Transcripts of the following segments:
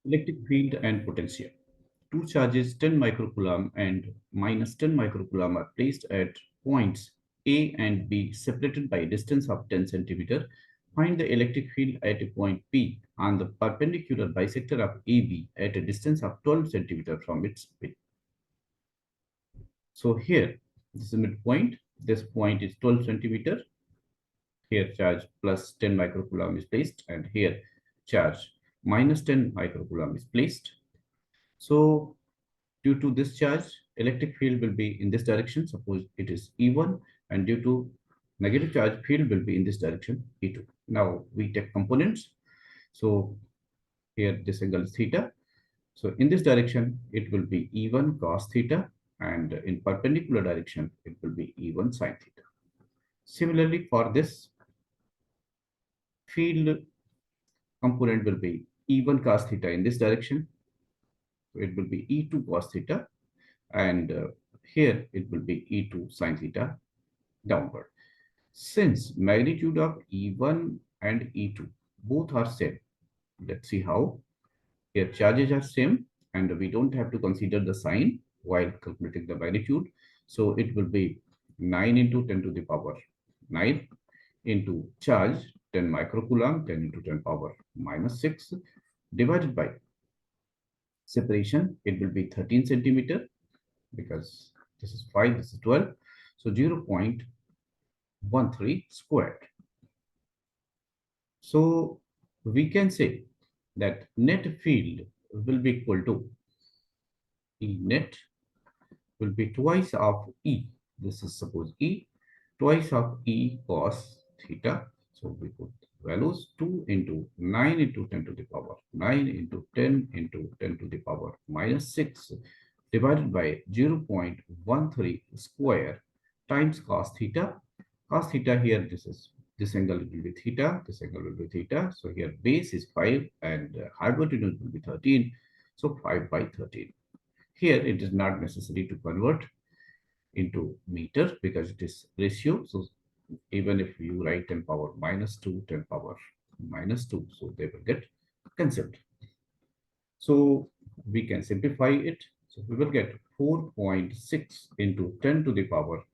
Electric field and potential. Two charges 10 microcoulomb and minus 10 microcoulomb are placed at points A and B separated by a distance of 10 centimeter. Find the electric field at a point P on the perpendicular bisector of AB at a distance of 12 centimeter from its pin. So here, this is the midpoint. This point is 12 centimeter. Here charge plus 10 microcoulomb is placed, and here charge minus 10 microcoulomb is placed. So due to this charge, electric field will be in this direction. Suppose it is E1, and due to negative charge, field will be in this direction, E2. Now we take components. So here this angle is theta. So in this direction, it will be E1 cos theta, and in perpendicular direction, it will be E1 sin theta. Similarly, for this field component will be E1 cos theta in this direction. So it will be E2 cos theta, and here it will be E2 sin theta downward. Since magnitude of E1 and E2 both are same, let's see how. Here charges are same, and we don't have to consider the sign while calculating the magnitude. So it will be 9 into 10 to the power 9 into charge 10 microcoulomb, 10 into 10 power minus 6, divided by separation. It will be 13 centimeter, because this is 5, this is 12. So 0.13 squared. So we can say that net field will be equal to E net will be twice of E. This is suppose E, twice of E cos theta. So we put values 2 into 9 into 10 to the power 9 into 10 into 10 to the power minus 6 divided by 0.13 square times cos theta. Cos theta here, this angle will be theta, this angle will be theta. So here base is 5 and hypotenuse will be 13. So 5 by 13. Here it is not necessary to convert into meter because it is ratio. So even if you write 10 power minus 2, 10 power minus 2, so they will get cancelled. So we can simplify it. So we will get 4.6 into 10 to the power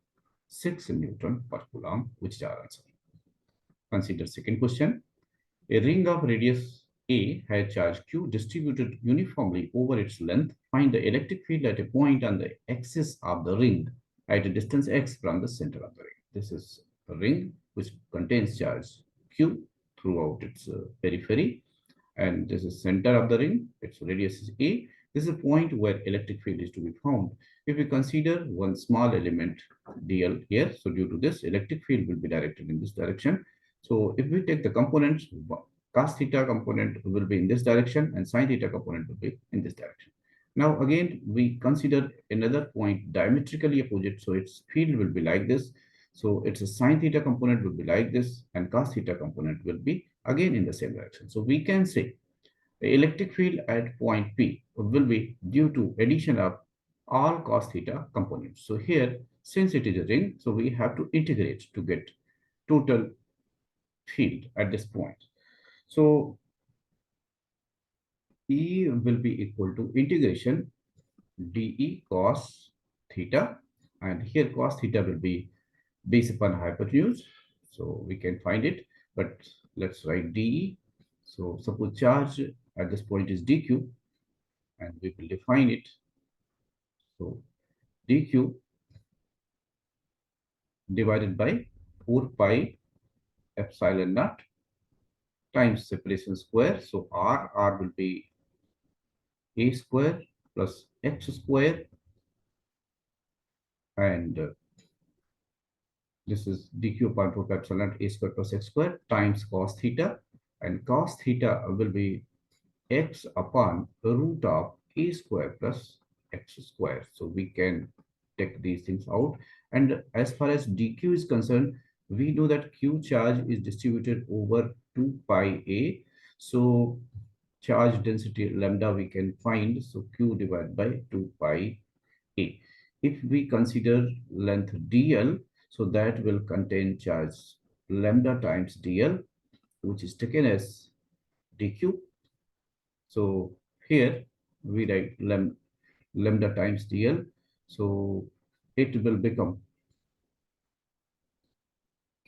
6 Newton per coulomb, which is our answer. Consider second question. A ring of radius A has charge Q distributed uniformly over its length. Find the electric field at a point on the axis of the ring at a distance x from the center of the ring. This is a ring which contains charge Q throughout its periphery, and this is center of the ring. Its radius is A. This is a point where electric field is to be found. If we consider one small element dl here, so due to this, electric field will be directed in this direction. So if we take the components, cos theta component will be in this direction and sin theta component will be in this direction. Now again, we consider another point diametrically opposite. So its field will be like this. So its a sin theta component will be like this, and cos theta component will be again in the same direction. So we can say the electric field at point P will be due to addition of all cos theta components. So here, since it is a ring, so we have to integrate to get total field at this point. So E will be equal to integration dE cos theta, and here cos theta will be base upon hypotenuse. So we can find it, but let's write dE. So suppose charge at this point is dq, and we will define it. So dq divided by 4 pi epsilon naught times separation square. So r will be a square plus h square, and this is dq upon 4 pi epsilon naught a square plus x square times cos theta, and cos theta will be x upon root of a square plus x square. So we can take these things out. And as far as dq is concerned, we know that q charge is distributed over 2 pi a. So charge density lambda we can find. So q divided by 2 pi a. If we consider length dl, so that will contain charge lambda times dl, which is taken as dq. So Here we write lambda times dl. So it will become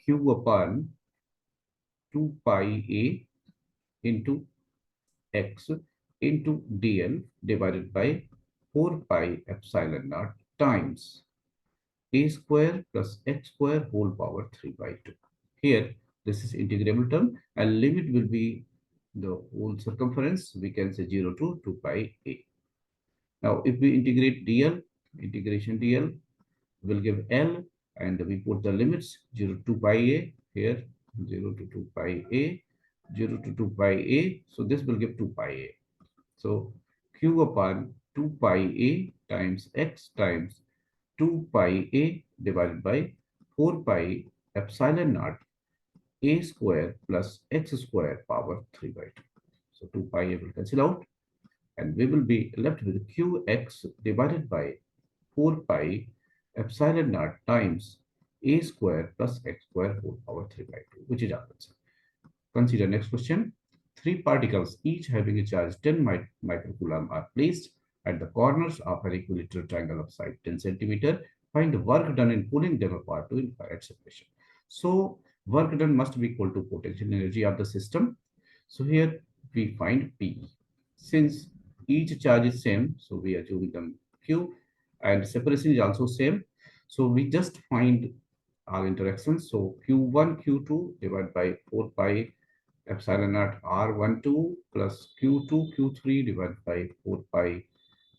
q upon 2 pi a into x into dl divided by 4 pi epsilon naught times a square plus x square whole power 3 by 2. Here, this is integrable term and limit will be the whole circumference. We can say 0 to 2 pi a. Now, if we integrate dl, integration dl will give L and we put the limits 0 to 2 pi a here, 0 to 2 pi a, 0 to 2 pi a. So this will give 2 pi a. So q upon 2 pi a times x times 2 pi a divided by 4 pi epsilon naught a square plus x square power 3 by 2. So 2 pi a will cancel out and we will be left with qx divided by 4 pi epsilon naught times a square plus x square whole power 3 by 2, which is our answer. Consider next question. Three particles, each having a charge 10 microcoulomb, are placed at the corners of an equilateral triangle of side 10 centimeter. Find the work done in pulling them apart to infinite separation. So work done must be equal to potential energy of the system. So here we find P. Since each charge is same, so we assume them Q and separation is also same. So we just find all interactions. So Q1, Q2 divided by 4 pi epsilon naught R12 plus Q2, Q3 divided by 4 pi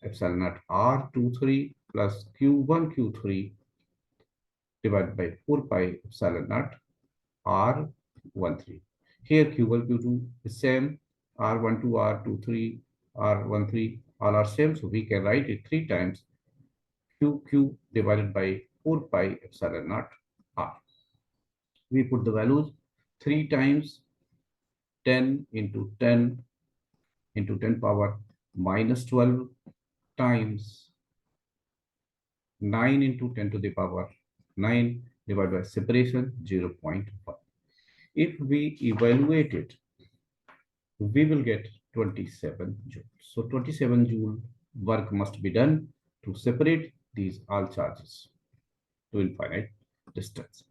epsilon naught R23 plus Q1, Q3 divided by 4 pi epsilon naught R13. Here Q1, Q2 is same, R12, R23, R13 all are same. So we can write it 3 times QQ divided by 4 pi epsilon naught R. We put the values 3 times 10 into 10 into 10 power minus 12 times 9 into 10 to the power 9 divided by separation 0.1. If we evaluate it, we will get 27 joules. So 27 joule work must be done to separate these all charges to infinite distance.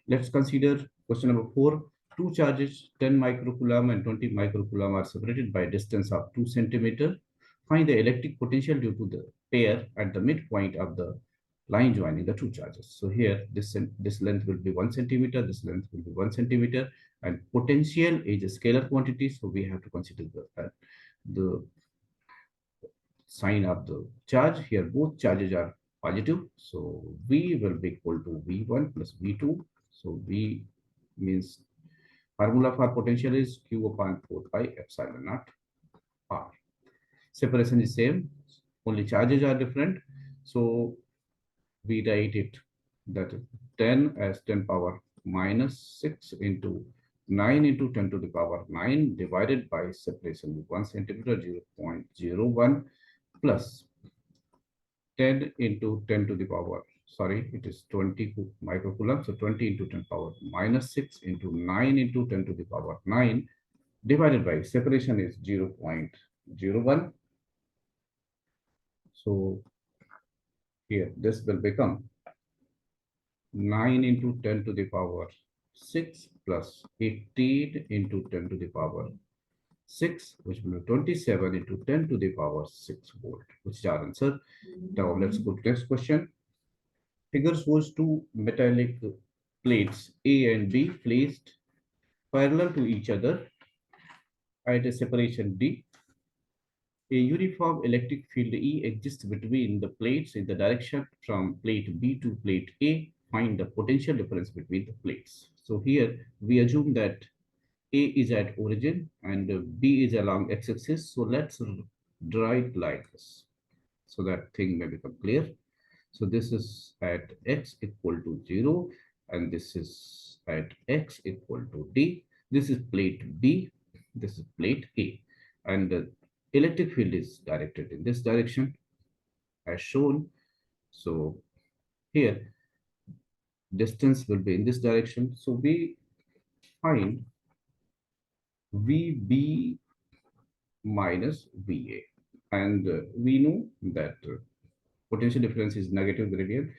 Let's consider question number 4. Two charges 10 microcoulomb and 20 microcoulomb are separated by a distance of 2 centimeter. Find the electric potential due to the pair at the midpoint of the line joining the two charges. So here this length will be 1 centimeter, this length will be 1 centimeter, and potential is a scalar quantity. So we have to consider the sign of the charge. Here both charges are positive. So V will be equal to V1 plus V2. So V means formula for potential is Q upon 4 pi epsilon naught R. Separation is same, only charges are different. So we write it that 10 as 10 power minus 6 into 9 into 10 to the power 9 divided by separation with 1 centimeter 0.01 plus 10 into 10 to the power, sorry, it is 20 microcoulomb. So 20 into 10 power minus 6 into 9 into 10 to the power 9 divided by separation is 0.01. So here this will become 9 into 10 to the power 6 plus 18 into 10 to the power 6, which will be 27 into 10 to the power 6 volt, which is our answer. Now let's go to next question. Figure shows two metallic plates A and B placed parallel to each other at a separation D. A uniform electric field E exists between the plates in the direction from plate B to plate A. Find the potential difference between the plates. So here we assume that A is at origin and B is along x-axis. So let's draw it like this so that thing may become clear. So this is at x equal to 0 and this is at x equal to D. This is plate B, this is plate A, and the electric field is directed in this direction as shown. So here distance will be in this direction. So we find VB minus VA. And we know that potential difference is negative gradient.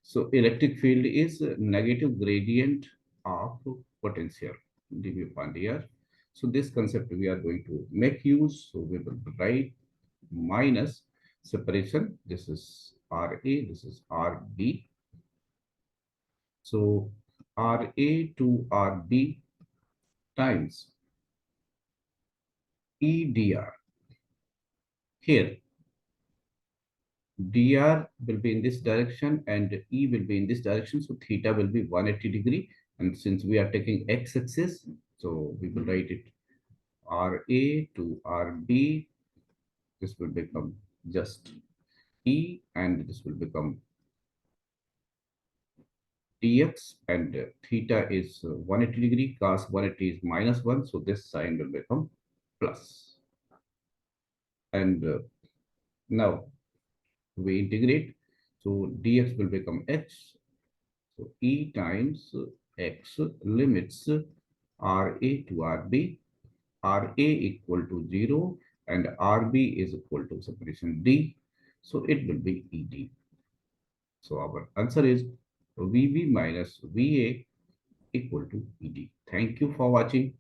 So electric field is negative gradient of potential dV upon dr. So this concept we are going to make use. So we will write minus separation. This is RA, this is RB. So RA to RB times EDR. Here dr will be in this direction and E will be in this direction. So theta will be 180 degree. And since we are taking x-axis, so we will write it RA to RB. This will become just E, and this will become dx, and theta is 180 degree, cos 180 is -1. So this sign will become plus. And now we integrate. So dx will become x. So E times x limits RA to RB, RA equal to 0 and RB is equal to separation D. So it will be ED. So our answer is VB minus VA equal to ED. Thank you for watching.